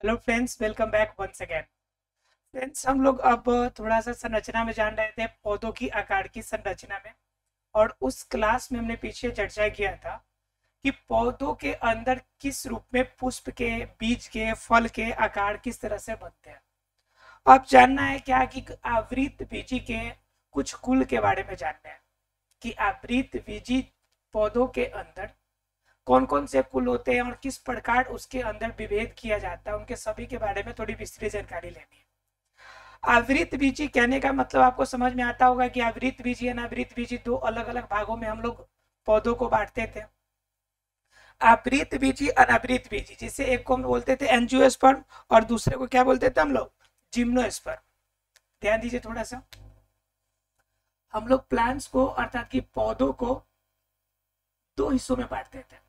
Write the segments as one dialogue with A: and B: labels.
A: Hello friends, welcome back once again. Friends, हम लोग अब थोड़ा सा संरचना में जान रहे थे, पौधों की आकार की संरचना में। और उस क्लास में हमने पीछे चर्चा किया था कि पौधों के अंदर किस रूप में पुष्प के, बीज के, फल के आकार किस तरह से बनते हैं। अब जानना है क्या कि आवृत बीजी के कुछ कुल के बारे में जानना है कि आवृत बीजी पौधों के अंदर कौन कौन से कुल होते हैं और किस प्रकार उसके अंदर विभेद किया जाता है, उनके सभी के बारे में थोड़ी विस्तृत जानकारी लेनी है। आवृत बीजी कहने का मतलब आपको समझ में आता होगा कि आवृत बीजी अनावृत बीजी दो अलग अलग भागों में हम लोग पौधों को बांटते थे। आवृत बीजी, अनावृत बीजी, जिसे एक को हम बोलते थे एंजियोस्पर्म और दूसरे को क्या बोलते थे हम लोग, जिम्नोस्पर्म। ध्यान दीजिए थोड़ा सा, हम लोग प्लांट्स को अर्थात कि पौधों को दो हिस्सों में बांटते थे,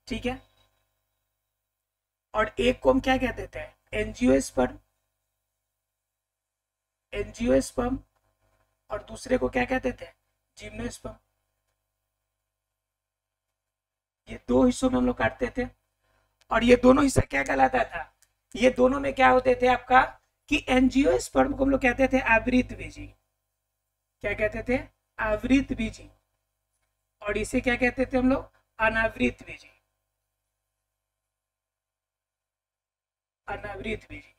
A: ठीक है। और एक को हम क्या कहते थे, एंजियोस्पर्म, एंजियोस्पर्म, और दूसरे को क्या कहते थे, जिम्नोस्पर्म। ये दो हिस्सों में हम लोग काटते थे। और ये दोनों हिस्सा क्या कहलाता था, ये दोनों में क्या होते थे आपका, कि एंजियोस्पर्म को हम लोग कहते थे आवृत बीजी। क्या कहते थे, आवृत बीजी। और इसे क्या कहते थे हम लोग, अनावृत बीजी, अनावृत बीजी।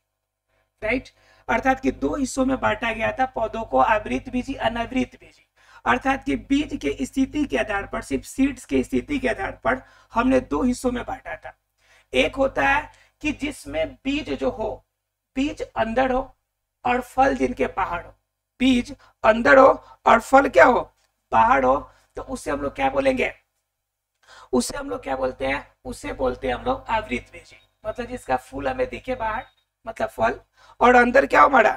A: राइट। अर्थात कि दो हिस्सों में बांटा गया था पौधों को, आवृत बीजी, अनावृत बीजी। अर्थात कि बीज के स्थिति के आधार पर, सिर्फ सीड्स के स्थिति के आधार पर हमने दो हिस्सों में बांटा था। एक होता है कि जिसमें बीज जो हो, बीज अंदर हो और फल जिनके बाहर हो, बीज अंदर हो और फल क्या हो, बाहर हो। तो उसे हम लोग क्या बोलेंगे, उसे हम लोग क्या बोलते हैं, उसे बोलते हैं हम लोग आवृत बीजी। मतलब जिसका फूल हमें दिखे बाहर, मतलब फल, और अंदर क्या हो हमारा,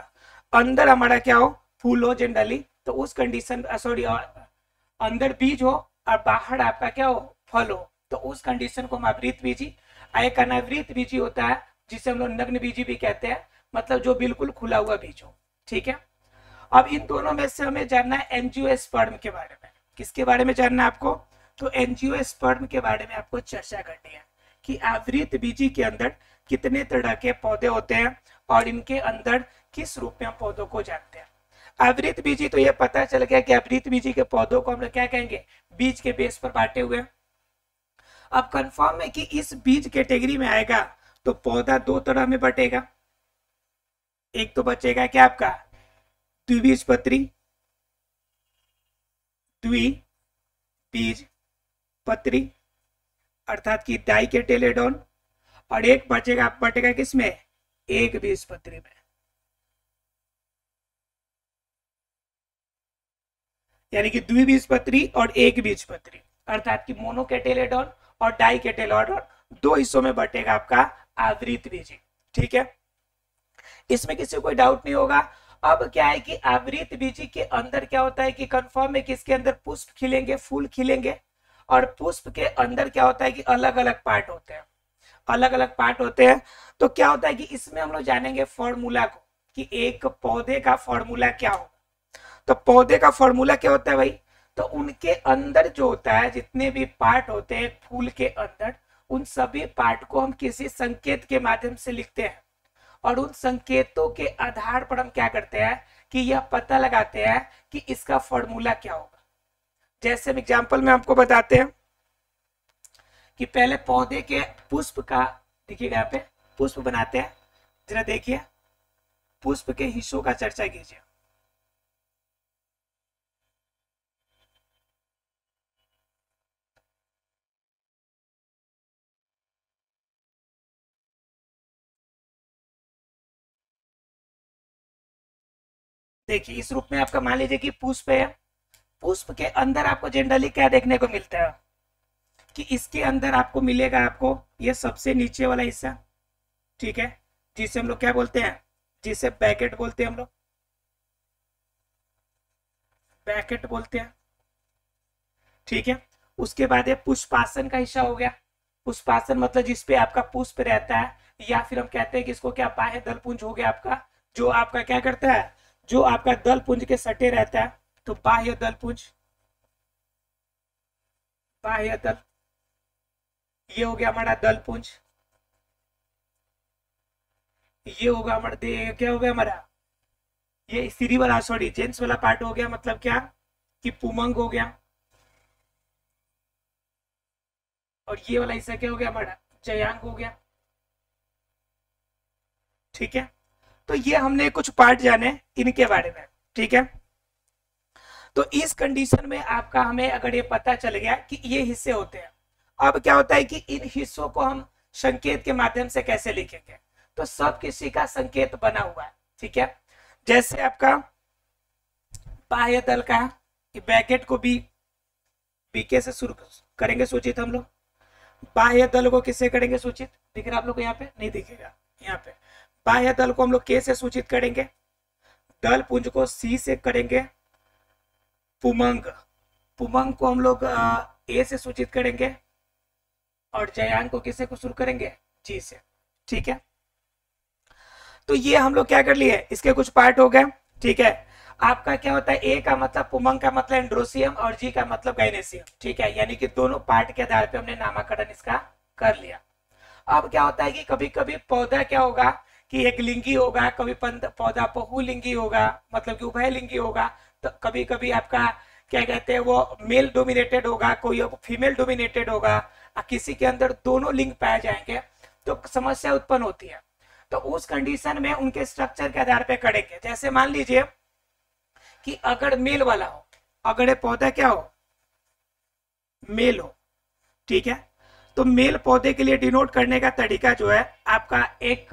A: अंदर हमारा क्या हो, फूल हो जनरली, तो उस कंडीशन, सॉरी, अंदर बीज हो और बाहर आपका क्या हो, फल हो, तो उस कंडीशन को हम आवृत बीजी। एक अनावृत बीजी होता है जिसे हम लोग नग्न बीजी भी कहते हैं, मतलब जो बिल्कुल खुला हुआ बीज हो, ठीक है। अब इन दोनों में से हमें जानना है एंजियोस्पर्म के बारे में। किसके बारे में जानना है आपको, तो एंजियोस्पर्म के बारे में आपको चर्चा करनी है कि आवृत बीजी के अंदर कितने तरह के पौधे होते हैं और इनके अंदर किस रूप में हम पौधों को जानते हैं। आवृत बीजी तो ये पता चल गया कि आवृत बीजी के पौधों को हम लोग क्या कहेंगे, बीज के बेस पर बांटे हुए हैं। अब कंफर्म है कि इस बीज कैटेगरी में आएगा तो पौधा दो तरह में बटेगा। एक तो बचेगा क्या आपका, द्विबीजपत्री, द्विबीज पत्री, अर्थात कि डाइकेटेलेडोन। और एक बचेगा, बटेगा किसमें, एक बीजपत्री में। यानी कि द्विबीजपत्री और एक बीजपत्री, अर्थात कि मोनोकेटेलेडोन और डाइकेटेलेडोन, दो हिस्सों में बटेगा आपका आवृत बीजी, ठीक है। इसमें किसी को कोई डाउट नहीं होगा। अब क्या है कि आवृत बीजी के अंदर क्या होता है कि कंफर्म है कि इसके अंदर पुष्प खिलेंगे, फूल खिलेंगे। और पुष्प के अंदर क्या होता है कि अलग अलग पार्ट होते हैं, अलग अलग पार्ट होते हैं। तो क्या होता है कि इसमें हम लोग जानेंगे फॉर्मूला को, कि एक पौधे का फॉर्मूला क्या होगा। तो पौधे का फॉर्मूला क्या होता है भाई, तो उनके अंदर जो होता है, जितने भी पार्ट होते हैं फूल के अंदर, उन सभी पार्ट को हम किसी संकेत के माध्यम से लिखते हैं। और उन संकेतों के आधार पर हम क्या करते हैं कि यह पता लगाते हैं कि इसका फॉर्मूला क्या होगा। जैसे हम एग्जाम्पल में आपको बताते हैं कि पहले पौधे के पुष्प का, देखिएगा यहाँ पे पुष्प बनाते हैं, जरा देखिए, पुष्प के हिस्सों का चर्चा कीजिए। देखिए इस रूप में आपका मान लीजिए कि पुष्प है। पुष्प के अंदर आपको जनरली क्या देखने को मिलता है, कि इसके अंदर आपको मिलेगा, आपको ये सबसे नीचे वाला हिस्सा, ठीक है, जिसे हम लोग क्या बोलते हैं, जिसे बैकेट बोलते हैं हम लोग, बैकेट बोलते हैं, ठीक है। उसके बाद ये पुष्पासन का हिस्सा हो गया। पुष्पासन मतलब जिसपे आपका पुष्प रहता है, या फिर हम कहते हैं कि इसको क्या, बाह्य दल पुंज हो गया आपका, जो आपका क्या करता है, जो आपका दल पुंज के सटे रहता है, तो बाह्य दल पुंज, बाह्य दल, ये हो गया हमारा दल पुंज। ये होगा हमारा, क्या हो गया हमारा, ये स्त्री वाला, सॉरी जेंट्स वाला पार्ट हो गया, मतलब क्या कि पुमंग हो गया, और ये वाला हिस्सा क्या हो गया हमारा, जयांग हो गया। ठीक है, तो ये हमने कुछ पार्ट जाने इनके बारे में। ठीक है, तो इस कंडीशन में आपका हमें अगर ये पता चल गया कि ये हिस्से होते हैं, अब क्या होता है कि इन हिस्सों को हम संकेत के माध्यम से कैसे लिखेंगे, तो सब किसी का संकेत बना हुआ है। ठीक है, जैसे आपका बाह्य दल का ब्रैकेट को भी बीके से शुरू करेंगे सूचित हम लोग, बाह्य दल को किससे करेंगे सूचित, दिख रहा है आप लोग को, यहाँ पे नहीं दिखेगा, यहाँ पे बाह्य दल को हम लोग के से सूचित करेंगे, दल पुंज को सी से करेंगे, पुमंग पुमंग को हम लोग ए से सूचित करेंगे, और जयांग को किससे को शुरू करेंगे, जी से। ठीक है, तो ये हम लोग क्या कर लिए, इसके कुछ पार्ट हो गए। ठीक है, आपका क्या होता है, ए का मतलब पुमंग का मतलब एंड्रोसियम और जी का मतलब गाइनेसियम। ठीक है, यानी कि दोनों पार्ट के आधार पे हमने नामकरण इसका कर लिया। अब क्या होता है कि कभी कभी पौधा क्या होगा कि एक लिंगी होगा, कभी पौधा बहुलिंगी होगा, मतलब कि उभयलिंगी होगा, तो कभी कभी आपका क्या कहते हैं वो मेल डोमिनेटेड होगा, कोई फीमेल डोमिनेटेड होगा, किसी के अंदर दोनों लिंग पाए जाएंगे, तो समस्या उत्पन्न होती है। तो उस कंडीशन में उनके स्ट्रक्चर के आधार पे करेंगे। जैसे मान लीजिए कि अगर मेल वाला हो, अगर ये पौधा क्या हो, मेल हो, ठीक है, तो मेल पौधे के लिए डिनोट करने का तरीका जो है आपका एक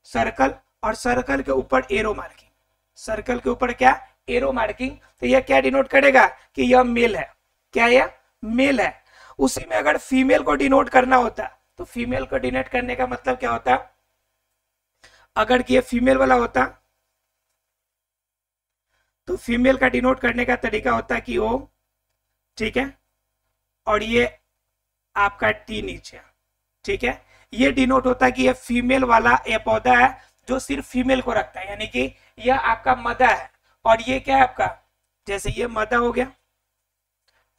A: सर्कल, और सर्कल के ऊपर एरो मार्किंग, सर्कल के ऊपर क्या, एरो मार्किंग। तो यह क्या डिनोट करेगा कि यह मेल है, क्या यह मेल है। उसी में अगर फीमेल को डिनोट करना होता, तो फीमेल को डिनोट करने का मतलब क्या होता, अगर ये फीमेल वाला होता तो फीमेल का डिनोट करने का तरीका होता कि ओ, ठीक है, और ये आपका टी नीचे। ठीक है, ये डिनोट होता है कि ये फीमेल वाला ये पौधा है जो सिर्फ फीमेल को रखता है, यानी कि यह आपका मदा है, और ये क्या है आपका, जैसे ये मदा हो गया,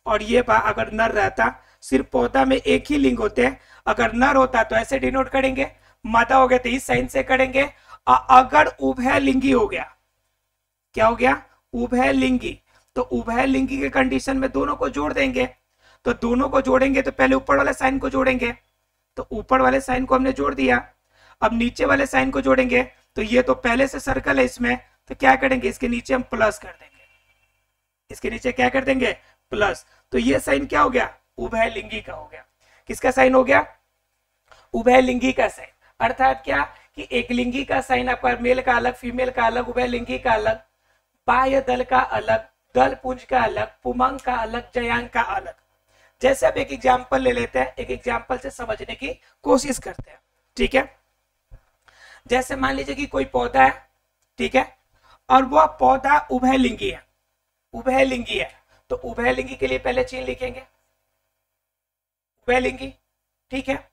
A: और ये अगर नर रहता, सिर्फ पौधा में एक ही लिंग होते हैं, अगर नर होता तो ऐसे डिनोट करेंगे, मादा हो गया तो इस साइन से करेंगे, और अगर उभय लिंगी हो गया, क्या हो गया, उभय लिंगी, तो उभय लिंगी के कंडीशन में दोनों को जोड़ देंगे। तो दोनों को जोड़ेंगे तो पहले ऊपर वाले साइन को जोड़ेंगे, तो ऊपर वाले साइन को हमने जोड़ दिया। अब नीचे वाले साइन को जोड़ेंगे, तो ये तो पहले से सर्कल है इसमें, तो क्या करेंगे, इसके नीचे हम प्लस कर देंगे, इसके नीचे क्या कर देंगे, प्लस। तो ये साइन क्या हो गया, उभय लिंगी का हो गया। किसका साइन हो गया, उभय लिंगी का साइन। अर्थात क्या कि एक लिंगी का साइन आपका मेल का अलग, फीमेल का अलग, उभय लिंगी का अलग, बाह्य दल का अलग, दल पुंज का अलग, पुमंग का अलग, जयांग का अलग। जैसे अब एक एग्जाम्पल ले लेते हैं, एक एग्जाम्पल से समझने की कोशिश करते हैं। ठीक है, जैसे मान लीजिए कि कोई पौधा है, ठीक है, और वह पौधा उभयलिंगी है, उभयलिंगी है, तो उभयलिंगी के लिए पहले चिन्ह लिखेंगे, उभयलिंगी। ठीक है,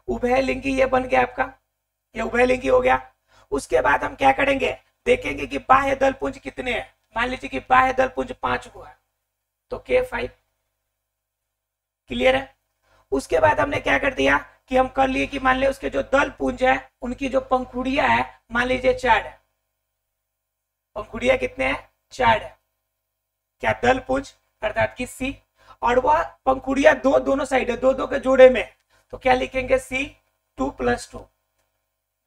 A: उभयलिंगी ये बन गया आपका, ये उभयलिंगी हो गया। उसके बाद हम क्या करेंगे, देखेंगे कि बाह्य दल पुंज कितने हैं। मान लीजिए कि बाह्य दल पुंज 5 को है, तो K5 क्लियर है। उसके बाद हमने क्या कर दिया कि हम कर लिए कि मान लीजिए उसके जो दल पुंज है उनकी जो पंखुड़िया है मान लीजिए 4 है, पंखुड़िया कितने हैं, 4 है, क्या दल पुंज अर्थात कि C, और वह पंखुड़िया दोनों साइड है, दो के जोड़े में, तो क्या लिखेंगे C2 + 2।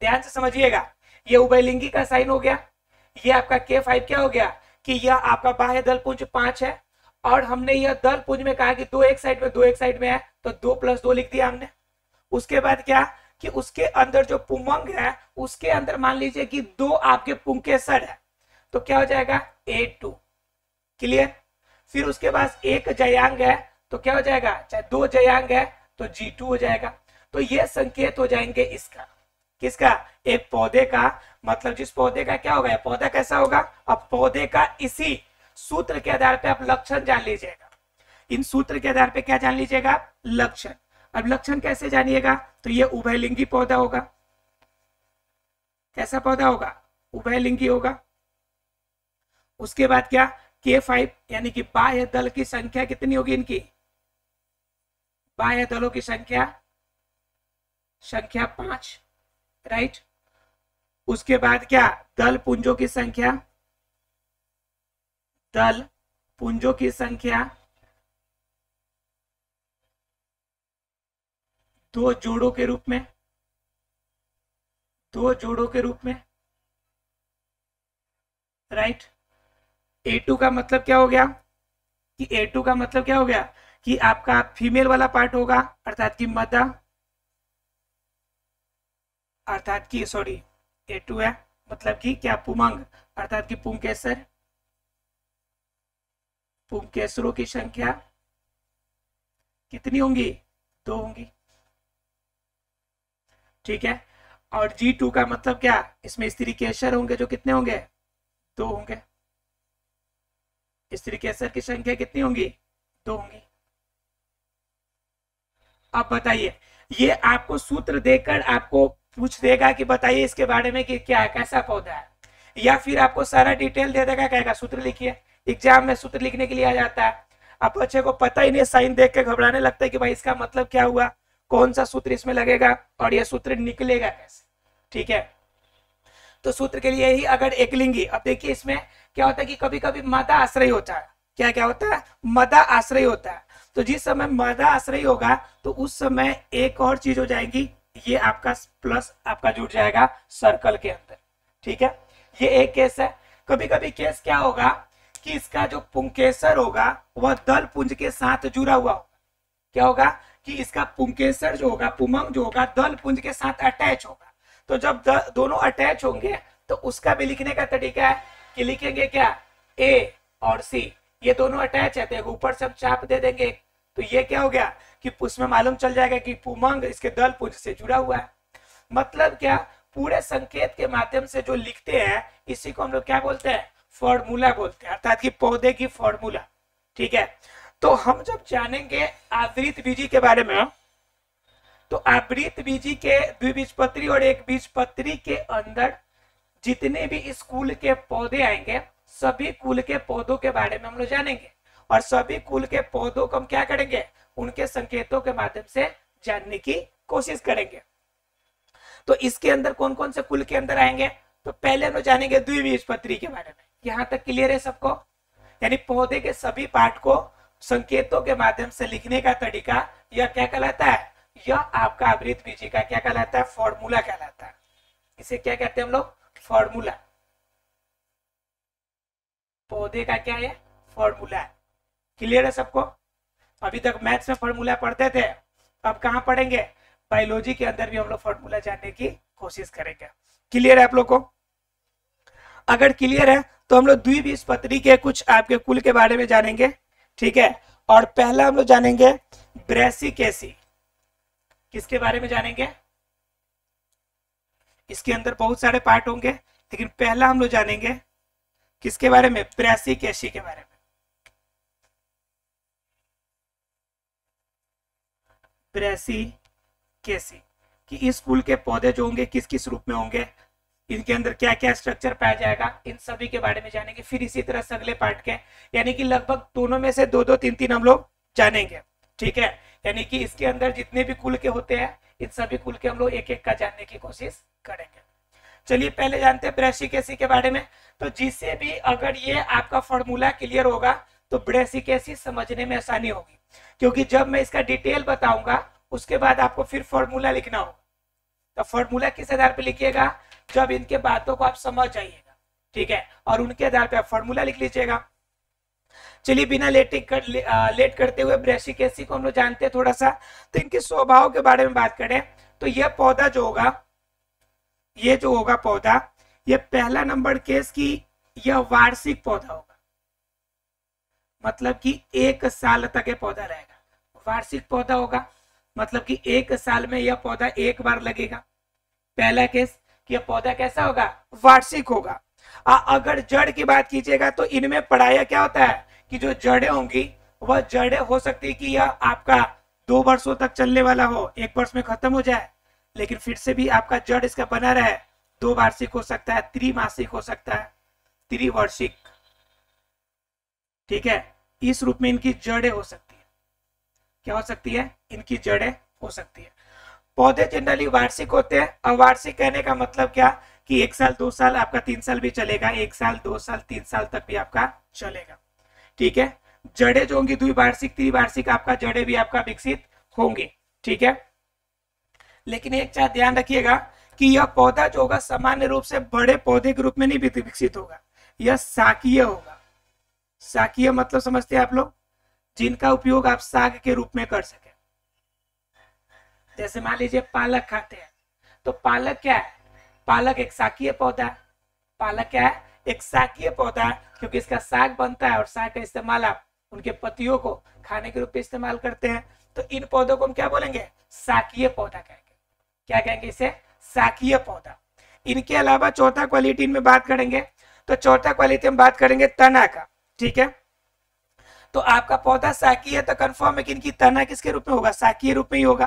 A: ध्यान से समझिएगा, ये उभयलिंगी का साइन हो गया। ये आपका K5 क्या हो गया कि यह आपका बाह्य दल पुंज 5 है, और हमने यह दल पुंज में कहा कि 2 एक साइड में 2 एक साइड में है, तो 2 + 2 लिख दिया हमने। उसके बाद क्या कि उसके अंदर जो पुमंग है उसके अंदर मान लीजिए कि 2 आपके पुंकेसर है, तो क्या हो जाएगा A2 क्लियर। फिर उसके बाद एक जयांग है, तो क्या हो जाएगा, चाहे 2 जयांग है तो G2 हो जाएगा। तो ये संकेत हो जाएंगे इसका, किसका, एक पौधे का, मतलब जिस पौधे का क्या होगा, पौधा कैसा होगा। अब पौधे का इसी सूत्र के आधार पे आप लक्षण जान लीजिएगा, इन सूत्र के आधार पे क्या जान लीजिएगा, लक्षण। अब लक्षण कैसे जानिएगा, तो ये उभयलिंगी पौधा होगा। कैसा पौधा होगा, उभयलिंगी होगा। उसके बाद क्या, K5 यानी कि बाह्य दल की संख्या कितनी होगी इनकी, बाह्य दलों की संख्या 5, राइट। उसके बाद क्या, दल पुंजों की संख्या, दल पुंजों की संख्या दो जोड़ों के रूप में, दो जोड़ों के रूप में, राइट। A2 का मतलब क्या हो गया कि A2 का मतलब क्या हो गया कि आपका फीमेल वाला पार्ट होगा, अर्थात कि मदा, अर्थात कि सॉरी A2 है मतलब कि क्या, पुमंग, अर्थात कि पुंकेसर, पुंकेसरों की संख्या कितनी होंगी, दो होंगी, ठीक है। और G2 का मतलब क्या, इसमें स्त्री केसर होंगे जो कितने होंगे, दो होंगे, स्त्री केसर की संख्या कितनी होंगी, दो होंगी। अब बताइए, ये आपको सूत्र देकर आपको पूछ देगा कि बताइए इसके बारे में कि क्या कैसा पौधा है, या फिर आपको सारा डिटेल दे देगा, कहेगा सूत्र लिखिए। एग्जाम में सूत्र लिखने के लिए आ जाता है, अब बच्चे को पता ही नहीं, साइन देख के घबराने लगता है कि भाई इसका मतलब क्या हुआ, कौन सा सूत्र इसमें लगेगा और यह सूत्र निकलेगा कैसे, ठीक है। तो सूत्र के लिए ही अगर एकलिंगी, अब देखिए इसमें क्या होता है कि कभी कभी मदा आश्रय होता है, क्या क्या होता है, मदा आश्रय होता है। तो जिस समय मदा आश्रय होगा तो उस समय एक और चीज हो जाएगी, ये आपका प्लस आपका जुड़ जाएगा सर्कल के अंदर, ठीक है। ये एक केस है। कभी कभी केस क्या होगा कि इसका जो पुंकेसर होगा वह दल पुंज के साथ जुड़ा हुआ होगा, क्या होगा कि इसका पुंकेसर जो होगा, पुमंग जो होगा, दल पुंज के साथ अटैच होगा। तो जब दोनों अटैच होंगे तो उसका भी लिखने का तरीका है कि लिखेंगे क्या, ए और सी, ये दोनों अटैच है तो ऊपर से हम चाप दे देंगे, तो ये क्या हो गया कि उसमें मालूम चल जाएगा कि पुमंग इसके दल पुंज से जुड़ा हुआ है। मतलब क्या, पूरे संकेत के माध्यम से जो लिखते हैं इसी को हम लोग क्या बोलते हैं, फॉर्मूला बोलते हैं, अर्थात कि पौधे की फॉर्मूला, ठीक है। तो हम जब जानेंगे आवृत बीजी के बारे में, तो आवृत बीजी के द्विबीजपत्री और एक बीजपत्री के अंदर जितने भी स्कूल के पौधे आएंगे सभी कुल के पौधों के बारे में हम लोग जानेंगे, और सभी कुल के पौधों को हम क्या करेंगे, उनके संकेतों के माध्यम से जानने की कोशिश करेंगे। तो इसके अंदर कौन कौन से कुल के अंदर आएंगे, तो पहले हम लोग जानेंगे द्विबीजपत्री के बारे में। यहां तक क्लियर है सबको, यानी पौधे के सभी पार्ट को संकेतों के माध्यम से लिखने का तरीका यह क्या कहलाता है, यह आपका आवृत बीजी का क्या कहलाता है, फॉर्मूला कहलाता है। इसे क्या कहते हैं हम लोग, फॉर्मूला। पौधे का क्या है, फॉर्मूला है। क्लियर है सबको। अभी तक मैथ्स में फॉर्मूला पढ़ते थे, अब कहां पढ़ेंगे, बायोलॉजी के अंदर भी हम लोग फॉर्मूला जानने की कोशिश करेंगे। क्लियर है आप लोग को। अगर क्लियर है तो हम लोग द्विबीजपत्री के कुछ आपके कुल के बारे में जानेंगे, ठीक है। और पहला हम लोग जानेंगे ब्रेसिकेसी। किसके बारे में जानेंगे, इसके अंदर बहुत सारे पार्ट होंगे, लेकिन पहला हम लोग जानेंगे किसके बारे में, ब्रेसिकेसी के बारे में। ब्रेसिकेसी कि इस कुल के पौधे जो होंगे किस किस रूप में होंगे, इनके अंदर क्या क्या स्ट्रक्चर पाया जाएगा, इन सभी के बारे में जानेंगे। फिर इसी तरह से अगले पार्ट के, यानी कि लगभग दोनों में से दो दो तीन तीन हम लोग जानेंगे, ठीक है। यानी कि इसके अंदर जितने भी कुल के होते हैं इन सभी कुल के हम लोग एक एक का जानने की कोशिश करेंगे। चलिए पहले जानते हैं ब्रेसिकेसी के बारे में। तो जिससे भी अगर ये आपका फॉर्मूला क्लियर होगा तो ब्रेसिकेसी समझने में आसानी होगी, क्योंकि जब मैं इसका डिटेल बताऊंगा उसके बाद आपको फिर फॉर्मूला लिखना होगा। तो फॉर्मूला किस आधार पर लिखिएगा, जब इनके बातों को आप समझ जाइएगा, ठीक है, और उनके आधार पर आप फॉर्मूला लिख लीजिएगा। चलिए बिना लेट करते हुए ब्रेसिकेसी को हम लोग जानते हैं थोड़ा सा। तो इनके स्वभाव के बारे में बात करें तो यह पौधा जो होगा, ये जो होगा पौधा, ये पहला नंबर केस की यह वार्षिक पौधा होगा, मतलब कि एक साल तक ये पौधा रहेगा। वार्षिक पौधा होगा मतलब कि एक साल में यह पौधा एक बार लगेगा। पहला केस कि यह पौधा कैसा होगा, वार्षिक होगा। अगर जड़ की बात कीजिएगा तो इनमें पढ़ाया क्या होता है कि जो जड़ें होंगी वह जड़ें हो सकती है कि यह आपका 2 वर्षों तक चलने वाला हो, 1 वर्ष में खत्म हो जाए, लेकिन फिर से भी आपका जड़ इसका बना रहे। 2 वार्षिक हो सकता है, त्रिमासिक हो सकता है, त्रिवर्षिक, ठीक है। इस रूप में इनकी जड़ें हो सकती है। क्या हो सकती है, इनकी जड़ें हो सकती है। पौधे जनरली वार्षिक होते हैं। अवार्षिक कहने का मतलब क्या कि 1 साल 2 साल आपका 3 साल भी चलेगा, 1 साल 2 साल 3 साल तक भी आपका चलेगा। ठीक है, जड़ें जो होंगी द्विवार्षिक त्रिवार्षिक आपका जड़ें भी आपका विकसित होंगे। ठीक है, लेकिन एक चीज ध्यान रखिएगा कि यह पौधा जो होगा सामान्य रूप से बड़े पौधे के रूप में नहीं विकसित होगा, यह शाकीय होगा। शाकीय मतलब समझते हैं आप लोग, जिनका उपयोग आप साग के रूप में कर सके। जैसे मान लीजिए पालक खाते हैं, तो पालक क्या है, पालक एक शाकीय पौधा है। पालक क्या है, एक शाकीय पौधा है, क्योंकि इसका साग बनता है और साग का इस्तेमाल आप उनके पत्तियों को खाने के रूप में इस्तेमाल करते हैं। तो इन पौधों को हम क्या बोलेंगे, शाकीय पौधा कहेंगे। क्या कहेंगे इसे, शाकीय पौधा। इनके अलावा चौथा क्वालिटी में बात करेंगे, तो चौथा क्वालिटी में बात करेंगे तना का। ठीक है, तो आपका पौधा शाकीय है तो कंफर्म है कि इनकी तना किसके रूप में होगा, शाकीय रूप में ही होगा।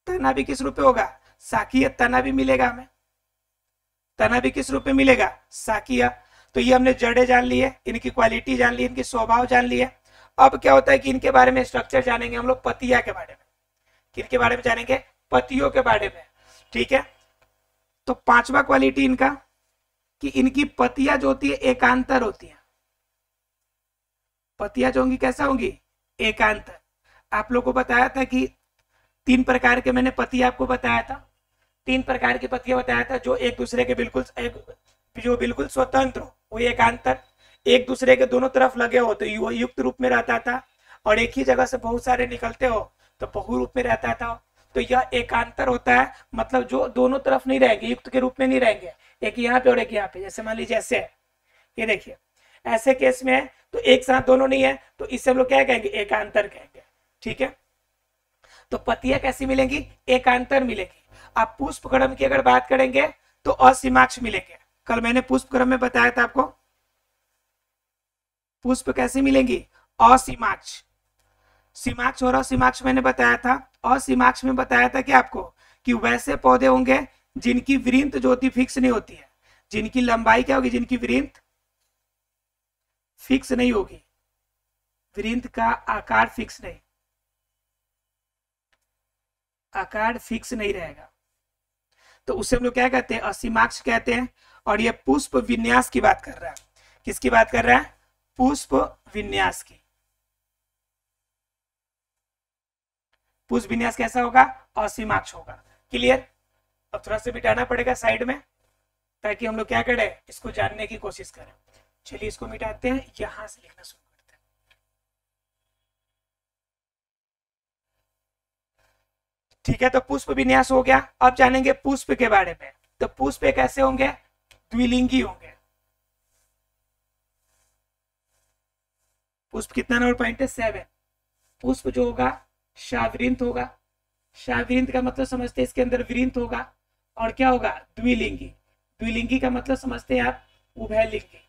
A: तना भी किस रूप में होगा, शाकीय तना भी मिलेगा हमें। तना भी किस रूप में मिलेगा, शाकीय। तो ये हमने जड़ें जान ली है, इनकी क्वालिटी जान ली, इनकी स्वभाव जान ली है। अब क्या होता है कि इनके बारे में स्ट्रक्चर जानेंगे हम लोग, पत्तियां के बारे में। किनके बारे में जानेंगे, पत्तियों के बारे में। ठीक है, तो पांचवा क्वालिटी इनका कि इनकी पत्तियां जो होती है एकांतर होती है। पत्तियां जो होंगी कैसा होंगी, एकांतर। आप लोगों को बताया था कि 3 प्रकार के मैंने पत्तियां आपको बताया था, 3 प्रकार की पत्तियां बताया था, जो एक दूसरे के बिल्कुल स्वतंत्र हो, वो एकांतर। एक दूसरे के दोनों तरफ लगे हो तो युक्त रूप में रहता था, और एक ही जगह से बहुत सारे निकलते हो तो बहु रूप में रहता था। तो यह एकांतर होता है, मतलब जो दोनों तरफ नहीं रहेंगे, युक्त के रूप में नहीं रहेंगे, एक यहाँ पे और एक यहाँ पे। जैसे मान लीजिए ऐसे है, ये देखिए ऐसे केस में है तो एक साथ दोनों नहीं है, तो इससे हम लोग क्या कहेंगे, एकांतर कहेंगे। ठीक है, तो पत्तियां कैसी मिलेंगी, एकांतर मिलेगी। आप पुष्प क्रम की अगर बात करेंगे तो असीमाक्ष मिलेंगे। कल मैंने पुष्प क्रम में बताया था आपको, पुष्प कैसे मिलेंगी, असीमाक्ष। सीमाक्ष और असीमाक्ष मैंने बताया था। असीमाक्ष में बताया था कि आपको कि वैसे पौधे होंगे जिनकी वृंत जो होती फिक्स नहीं होती है, जिनकी लंबाई क्या होगी, जिनकी वृंत फिक्स नहीं होगी, वृंत का आकार फिक्स नहीं, आकार फिक्स नहीं रहेगा, तो उसे हम लोग क्या कहते हैं, असीमाक्ष कहते हैं। और ये पुष्प विन्यास की बात कर रहा है। किसकी बात कर रहा है, पुष्प विन्यास की। पुष्प विन्यास कैसा होगा, असीमाक्ष होगा। क्लियर। अब थोड़ा सा मिटाना पड़ेगा साइड में, ताकि हम लोग क्या करें, इसको जानने की कोशिश करें। चलिए इसको मिटाते हैं, यहां से लिखना शुरू करते हैं। ठीक है, तो पुष्प विन्यास हो गया। अब जानेंगे पुष्प के बारे में। तो पुष्प कैसे होंगे, द्विलिंगी होंगे। पुष्प कितना नंबर पॉइंट है, 7। पुष्प जो होगा शावृंत होगा। शावृंत का मतलब समझते हैं इसके अंदर वृंत होगा, और क्या होगा, द्विलिंगी। द्विलिंगी का मतलब समझते हैं आप, उभयलिंगी।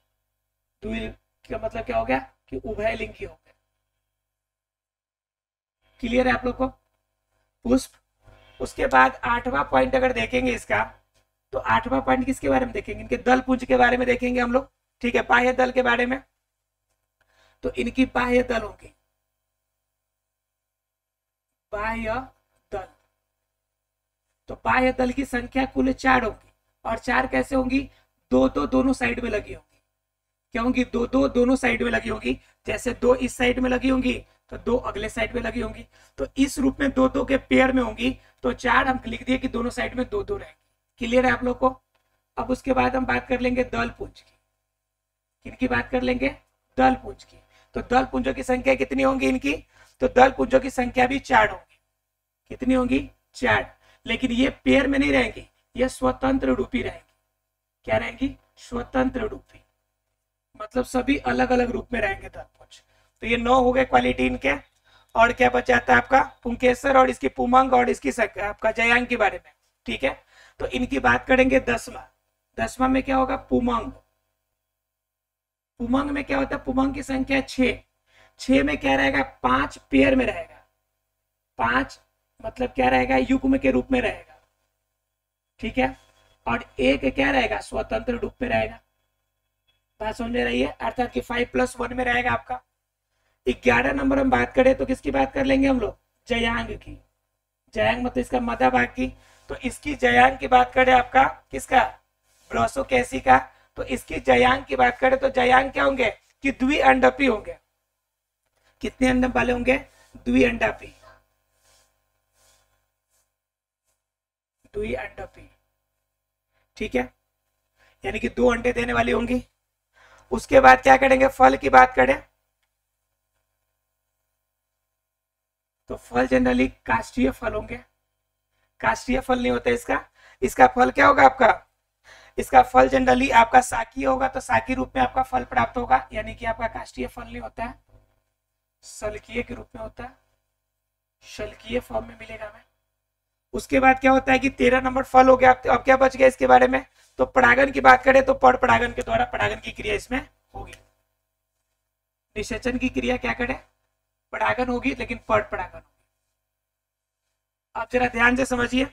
A: द्विलिंगी का मतलब क्या हो गया, कि उभयलिंगी हो गया। क्लियर है आप लोग को, पुष्प। उसके बाद 8वां पॉइंट अगर देखेंगे इसका, तो 8वां पॉइंट किसके बारे में देखेंगे, इनके दल पुंज के बारे में देखेंगे हम लोग। ठीक है, बाह्य दल के बारे में। तो इनकी बाह्य दल होगी, बाह्य दल। तो बाह्य दल की संख्या कुल 4 होगी, और 4 कैसे होंगी, दो दोनों साइड में लगी होंगी। क्या होंगी, दो दोनों साइड में लगी होंगी। जैसे 2 इस साइड में लगी होंगी तो 2 अगले साइड में लगी होंगी। तो इस रूप में 2 के पेयर में होंगी। तो 4 हम लिख दिए कि दोनों साइड में 2 रहेंगी। क्लियर है आप लोग को। अब उसके बाद हम बात कर लेंगे दल पुंज की। किनकी बात कर लेंगे, दल पुंज की। तो दल पुंजों की संख्या कितनी होंगी इनकी, तो दल पुंजों की संख्या भी 4 होंगी। कितनी होंगी, 4। लेकिन ये पेयर में नहीं रहेंगी, ये स्वतंत्र रूपी रहेंगी। क्या रहेंगी, स्वतंत्र रूपी, मतलब सभी अलग अलग रूप में रहेंगे दल पुंज। तो ये 9 हो गए क्वालिटी इनके। और क्या बच जाता है आपका, पुंकेसर और इसकी पुमंग और इसकी आपका जयांग के बारे में। ठीक है, तो इनकी बात करेंगे 10वां में क्या होगा, पुमंग। पुमंग में क्या होता है, पुमंग की संख्या 6। 6 में क्या रहेगा, 5 पेयर में रहेगा। 5 मतलब क्या रहेगा, युग्म के रूप में रहेगा। ठीक है, और एक क्या रहेगा, स्वतंत्र रूप में रहेगा। बात समझ में रही है, अर्थात कि 5+1 में रहेगा आपका। 11 नंबर हम बात करें तो किसकी बात कर लेंगे हम लोग, जयांग की। जयांग मतलब इसका मध्य भाग की। तो इसकी जयांक की बात करें आपका किसका, ब्रोसोकेसी का, तो इसकी जयांक की बात करें तो जयांक क्या होंगे कि द्विअंडापी होंगे। कितने अंडम वाले होंगे, द्विअंडापी, द्विअंडापी, ठीक है, यानी कि 2 अंडे देने वाली होंगी। उसके बाद क्या करेंगे, फल की बात करें तो फल जनरली काष्ठीय फल होंगे, काष्ठीय फल नहीं होता इसका, इसका फल क्या होगा आपका, इसका फल जनरली आपका शाकीय होगा, तो शाकीय रूप में आपका फल प्राप्त होगा, यानी कि आपका काष्ठीय फल नहीं होता है, शल्कीय के रूप में होता है, शल्कीय फॉर्म में मिलेगा हमें। उसके बाद क्या होता है कि 13 नंबर फल हो गया। अब क्या बच गया इसके बारे में, तो परागन की बात करें तो पर परागन के द्वारा परागन की क्रिया इसमें होगी। निषेचन की क्रिया क्या करें, परागन होगी, लेकिन पर परागन होगी। आप जरा ध्यान से समझिए,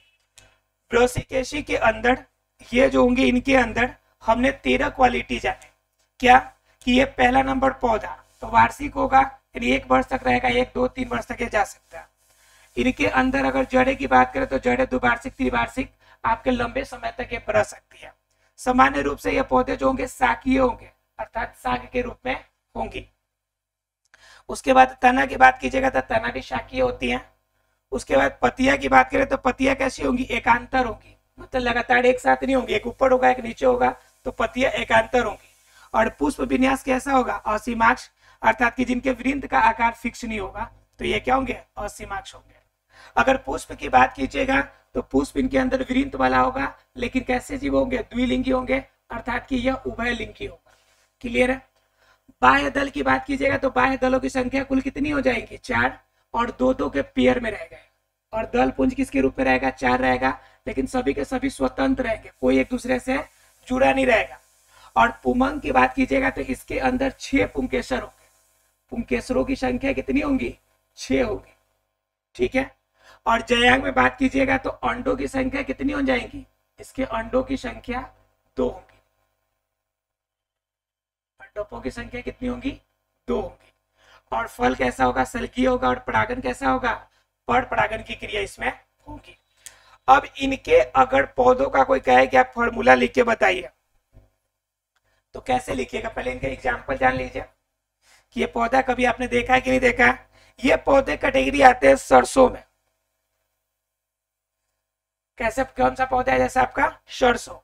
A: ब्रोसिकेसी के अंदर ये जो होंगे, इनके अंदर हमने 13 क्वालिटी जाने, क्या कि ये पहला नंबर पौधा तो वार्षिक होगा, यानी 1 वर्ष तक रहेगा, 1, 2, 3 वर्ष तक ये जा सकता है। इनके अंदर अगर जड़े की बात करें तो जड़े द्विवार्षिक त्रिवार्षिक आपके लंबे समय तक ये बढ़ सकती है। सामान्य रूप से ये पौधे जो होंगे शाकीय होंगे, अर्थात शाक के रूप में होंगी। उसके बाद तना की बात कीजिएगा तो तना भी शाकीय होती है। उसके बाद पतिया की बात करें तो पतिया कैसी होंगी, एकांतर होंगी, मतलब लगातार एक साथ नहीं होंगी, एक ऊपर होगा एक नीचे होगा, तो पतिया एकांतर होंगी। और पुष्प विन्यास कैसा होगा, असीमाक्ष, अर्थात कि जिनके वृंत का आकार फिक्स नहीं होगा, तो ये क्या होंगे, असीमाक्ष होंगे। अगर पुष्प की बात कीजिएगा तो पुष्प इनके अंदर वृंत वाला होगा, लेकिन कैसे जीव होंगे, द्विलिंगी होंगे, अर्थात कि यह उभयलिंगी होगा। क्लियर है। बाह्य दल की बात कीजिएगा तो बाह्य दलों की संख्या कुल कितनी हो जाएगी, 4, और 2-2 के पेयर में रहेगा। और दल पुंज किसके रूप में रहेगा, 4 रहेगा, लेकिन सभी के सभी स्वतंत्र रहेंगे, कोई एक दूसरे से जुड़ा नहीं रहेगा। और पुमंग की बात कीजिएगा तो इसके अंदर 6 पुंकेसर होंगे, पुंकेसरों की संख्या कितनी होंगी, 6 होगी, ठीक है। और जयांग में बात कीजिएगा तो अंडों की संख्या कितनी हो जाएगी, इसके अंडों की संख्या 2 होंगी, अंडों की संख्या कितनी होंगी, 2 होंगी। और फल कैसा होगा, शल्कीय होगा, और परागन कैसा होगा, पर परागन की क्रिया इसमें होगी। अब इनके अगर पौधों का कोई कहे कि आप फॉर्मूला लिख के बताइए, तो कैसे लिखिएगा, पहले इनका एग्जाम्पल जान लीजिए कि ये पौधा कभी आपने देखा है कि नहीं देखा है। ये पौधे कैटेगरी आते हैं सरसों में। कैसे, कौन सा पौधा है, जैसे आपका सरसों,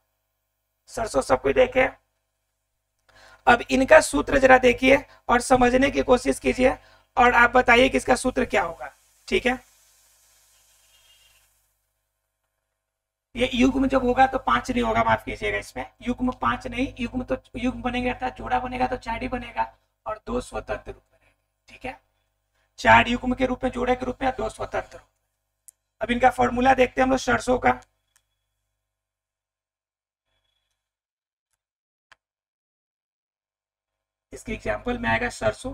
A: सरसों सब कोई देखे। अब इनका सूत्र जरा देखिए और समझने की कोशिश कीजिए, और आप बताइए कि इसका सूत्र क्या होगा, ठीक है। ये युग्म जब होगा तो 5 नहीं होगा, माफ कीजिएगा, इसमें युग्म 5 नहीं, युग्म तो युग्म बनेगा, अर्थात जोड़ा बनेगा तो 4 ही बनेगा, और 2 स्वतंत्र रूप में, ठीक है। 4 युग्म के रूप में, जोड़े के रूप में, 2 स्वतंत्र। अब इनका फॉर्मूला देखते हैं हम लोग सरसों का। इसके एग्जाम्पल में आएगा सरसों,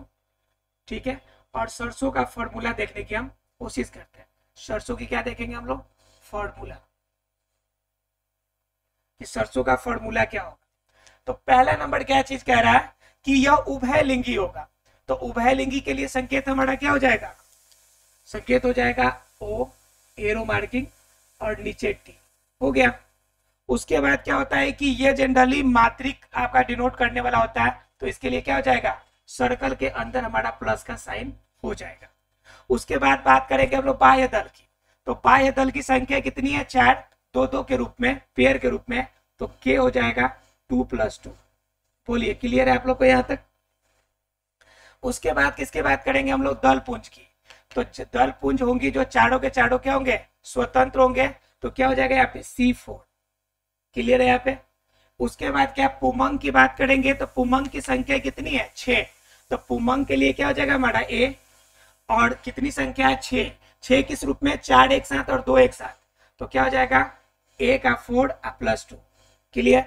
A: ठीक है। और सरसों का फॉर्मूला देखने की हम कोशिश करते हैं। सरसों की क्या देखेंगे हम लोग, फॉर्मूला, कि सरसों का फॉर्मूला क्या होगा। तो पहला नंबर क्या चीज कह रहा है कि यह उभयलिंगी होगा, तो उभयलिंगी के लिए संकेत हमारा क्या हो जाएगा, संकेत हो जाएगा ओ, एरो मार्किंग, और नीचे टी, हो गया। उसके बाद क्या होता है कि ये जनरली मात्रिक आपका डिनोट करने वाला होता है, तो इसके लिए क्या हो जाएगा, सर्कल के अंदर हमारा प्लस का साइन हो जाएगा। उसके बाद बात करेंगे हम लोग बाह्य दल की, तो बाह्य दल की संख्या कितनी है, 4, 2-2 के रूप में, पेयर के रूप में, तो के हो जाएगा 2 + 2। बोलिए, क्लियर है आप लोग को यहाँ तक। उसके बाद किसकी बात करेंगे हम लोग, दल पुंज की, तो दल पुंज होंगी जो चारों के चारों क्या होंगे, स्वतंत्र होंगे, तो क्या हो जाएगा यहाँ पे C4, क्लियर है यहाँ पे। उसके बाद क्या, पुमंग की बात करेंगे तो पुमंग की संख्या कितनी है, 6, तो पुमंग के लिए क्या हो जाएगा हमारा A, और कितनी संख्या है, 6, 6 किस रूप में, 4 एक साथ और 2 एक साथ, तो क्या हो जाएगा A का 4 + 2, क्लियर।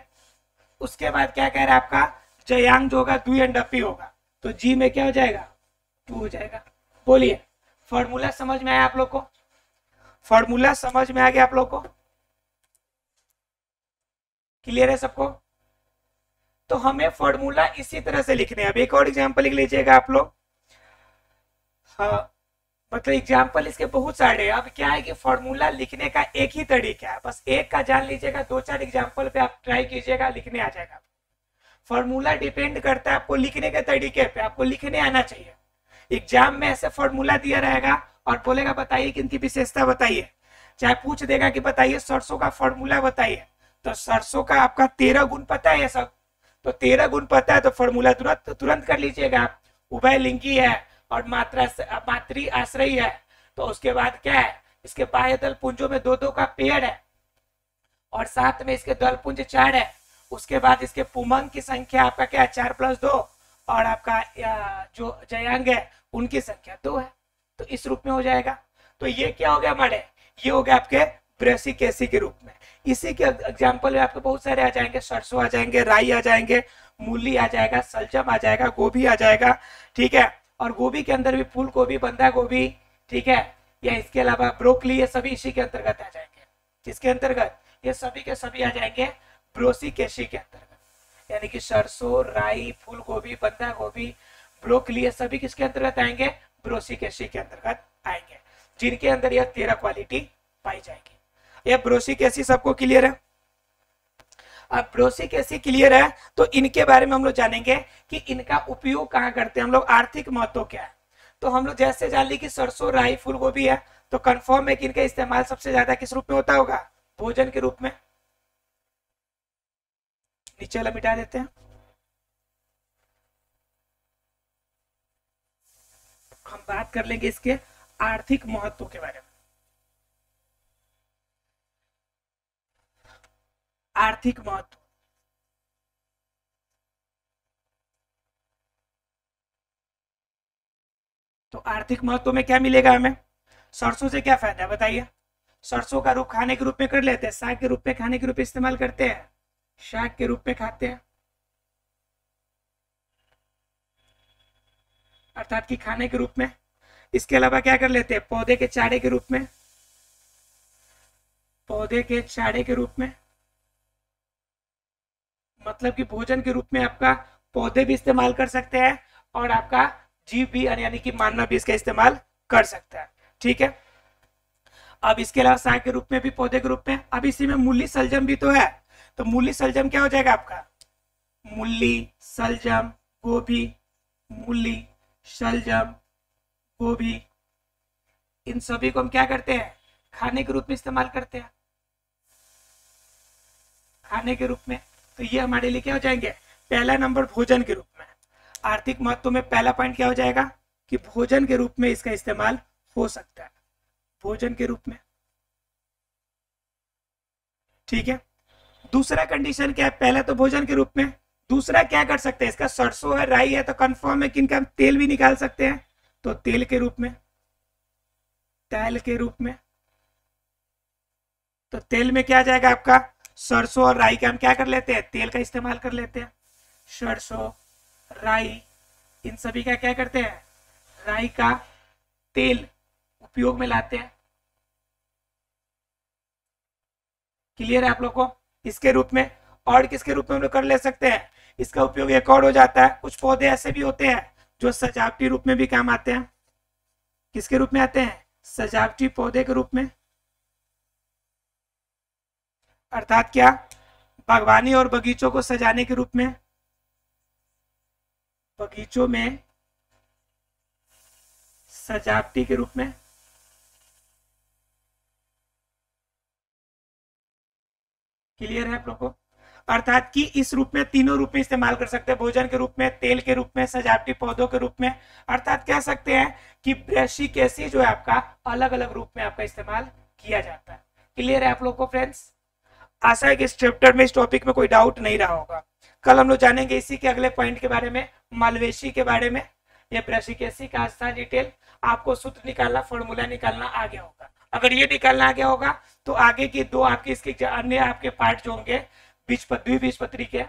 A: उसके बाद क्या कह रहा है आपका, जयांग जो होगा द्विअंडापी होगा, तो G में क्या हो जाएगा, 2 हो जाएगा। बोलिए, फॉर्मूला समझ में आया आप लोग को, फॉर्मूला समझ में आ गया आप लोग को, क्लियर है सबको। तो हमें फॉर्मूला इसी तरह से लिखने हैं। अब एक और एग्जांपल लिख लीजिएगा आप लोग। हाँ, मतलब एग्जाम्पल इसके बहुत सारे हैं। अब क्या है कि फॉर्मूला लिखने का एक ही तरीका है, बस एक का जान लीजिएगा, 2-4 एग्जाम्पल पे आप ट्राई कीजिएगा, लिखने आ जाएगा। फॉर्मूला डिपेंड करता है आपको लिखने के तरीके पे, आपको लिखने आना चाहिए। एग्जाम में ऐसे फॉर्मूला दिया रहेगा और बोलेगा बताइए कि इनकी विशेषता बताइए, चाहे पूछ देगा कि बताइए सरसों का फॉर्मूला बताइए, तो सरसों का आपका 13 गुण पता है सब, तो 13 गुण पता है तो फॉर्मूला तुरंत कर लीजिएगा आप। उभय लिंगी है और मात्री आश्रयी है, तो उसके बाद क्या है, इसके बाह्य दल पुंजों में 2-2 का पेड़ है और साथ में इसके दल पुंज 4 है। उसके बाद इसके पुमंग की संख्या आपका क्या है, 4+2, और आपका जो जयांग है उनकी संख्या 2 है, तो इस रूप में हो जाएगा। तो ये क्या हो गया हमारे, ये हो गया आपके ब्रेसिकेसी के रूप में। इसी के एग्जाम्पल में आपके बहुत सारे आ जाएंगे, सरसों आ जाएंगे, राई आ जाएंगे, मूली आ जाएगा, सलजम आ जाएगा, गोभी आ जाएगा, ठीक है। और गोभी के अंदर भी फूल गोभी, बंधा गोभी, ठीक है, या इसके अलावा ब्रोकली, ये सभी इसी के अंतर्गत आ जाएंगे। किसके अंतर्गत, ये सभी के सभी आ जाएंगे ब्रोसिकेसी के अंतर्गत। यानी कि सरसों, राई, फूल गोभी, बंधा गोभी, ब्रोकली, ये सभी किसके अंतर्गत आएंगे, ब्रोसिकेसी के अंतर्गत आएंगे, जिनके अंदर यह 13 क्वालिटी पाई जाएगी। यह ब्रोसिकेसी सबको क्लियर है। अब ब्रोसिकेसी क्लियर है तो इनके बारे में हम लोग जानेंगे कि इनका उपयोग कहाँ करते हैं हम लोग, आर्थिक महत्व क्या है। तो हम लोग जैसे जान ली कि सरसों, राई, फूल गोभी है, तो कंफर्म है कि इनका इस्तेमाल सबसे ज्यादा किस रूप में होता होगा, भोजन के रूप में। नीचे वाला मिटा देते हैं। हम बात कर लेंगे इसके आर्थिक महत्व के बारे में। आर्थिक महत्व, तो आर्थिक महत्व में क्या मिलेगा हमें, सरसों से क्या फायदा है बताइए। सरसों का रूप खाने के रूप में कर लेते हैं, साग के रूप में खाने के रूप में इस्तेमाल करते हैं, शाक के रूप में खाते हैं, अर्थात कि खाने के रूप में। इसके अलावा क्या कर लेते हैं, पौधे के चारे के रूप में, पौधे के चारे के रूप में, मतलब कि भोजन के रूप में आपका पौधे भी इस्तेमाल कर सकते हैं और आपका जीव भी यानी कि मानव भी इसका इस्तेमाल कर सकता है, ठीक है। अब इसके अलावा साग के रूप में भी, पौधे के रूप में। अब इसी में मूली सलजम भी तो है, तो मूली सलजम क्या हो जाएगा आपका, मूली सलजम गोभी, मूली सलजम गोभी, इन सभी को हम क्या करते हैं, खाने के रूप में इस्तेमाल करते हैं, खाने के रूप में। तो ये हमारे लिए क्या हो जाएंगे, पहला नंबर भोजन के रूप में। आर्थिक महत्व में पहला पॉइंट क्या हो जाएगा कि भोजन के रूप में इसका इस्तेमाल हो सकता है, भोजन के रूप में, ठीक है। दूसरा कंडीशन क्या है, पहला तो भोजन के रूप में, दूसरा क्या कर सकते हैं, इसका सरसों है, राई है, तो कंफर्म है कि इनका हम तेल भी निकाल सकते हैं, तो तेल के रूप में, तेल के रूप में। तो तेल में क्या आ जाएगा आपका, सरसों और राई का हम क्या कर लेते हैं, तेल का इस्तेमाल कर लेते हैं। सरसों, राई, इन सभी का क्या करते हैं, राई का तेल उपयोग में लाते हैं। क्लियर है आप लोग को। इसके रूप में और किसके रूप में हम लोग कर ले सकते हैं, इसका उपयोग एक और हो जाता है, कुछ पौधे ऐसे भी होते हैं जो सजावटी रूप में भी काम आते हैं। किसके रूप में आते हैं, सजावटी पौधे के रूप में, अर्थात क्या, बागवानी और बगीचों को सजाने के रूप में, बगीचों में सजावटी के रूप में। क्लियर है आप लोगों को। अर्थात कि इस रूप में, तीनों रूप में इस्तेमाल कर सकते हैं, भोजन के रूप में, तेल के रूप में, सजावटी पौधों के रूप में। अर्थात कह सकते हैं कि ब्रेसिकेसी जो है आपका अलग अलग रूप में आपका इस्तेमाल किया जाता है। क्लियर है आप लोगों को फ्रेंड्स। आशा है कि इस चैप्टर में, इस टॉपिक में कोई डाउट नहीं रहा होगा। कल हम लोग जानेंगे इसी के अगले पॉइंट के बारे में, मालवेशी के बारे में। ये ब्रेसिकेसी का था डिटेल, आपको सूत्र निकालना, फॉर्मूला निकालना आ गया होगा। अगर ये निकालना आ गया होगा तो आगे की दो आपकी इसके अन्य आपके पार्ट जो होंगे द्विबीजपत्री के